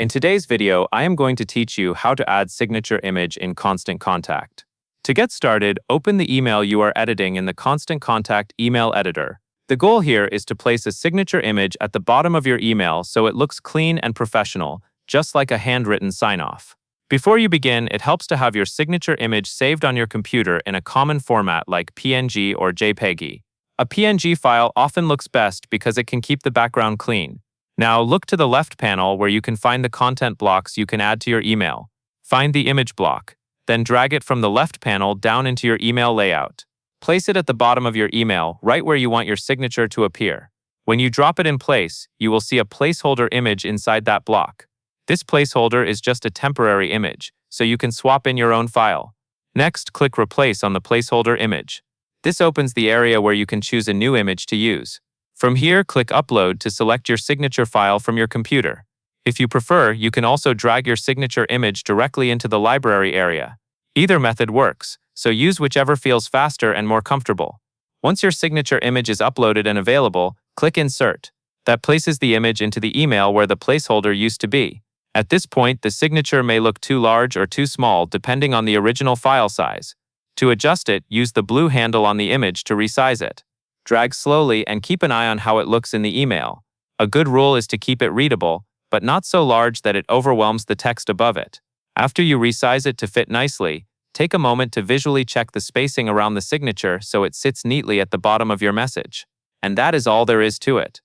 In today's video, I am going to teach you how to add signature image in Constant Contact. To get started, open the email you are editing in the Constant Contact email editor. The goal here is to place a signature image at the bottom of your email so it looks clean and professional, just like a handwritten sign-off. Before you begin, it helps to have your signature image saved on your computer in a common format like PNG or JPEG. A PNG file often looks best because it can keep the background clean. Now look to the left panel where you can find the content blocks you can add to your email. Find the image block, then drag it from the left panel down into your email layout. Place it at the bottom of your email, right where you want your signature to appear. When you drop it in place, you will see a placeholder image inside that block. This placeholder is just a temporary image, so you can swap in your own file. Next, click Replace on the placeholder image. This opens the area where you can choose a new image to use. From here, click Upload to select your signature file from your computer. If you prefer, you can also drag your signature image directly into the library area. Either method works, so use whichever feels faster and more comfortable. Once your signature image is uploaded and available, click Insert. That places the image into the email where the placeholder used to be. At this point, the signature may look too large or too small depending on the original file size. To adjust it, use the blue handle on the image to resize it. Drag slowly and keep an eye on how it looks in the email. A good rule is to keep it readable, but not so large that it overwhelms the text above it. After you resize it to fit nicely, take a moment to visually check the spacing around the signature so it sits neatly at the bottom of your message. And that is all there is to it.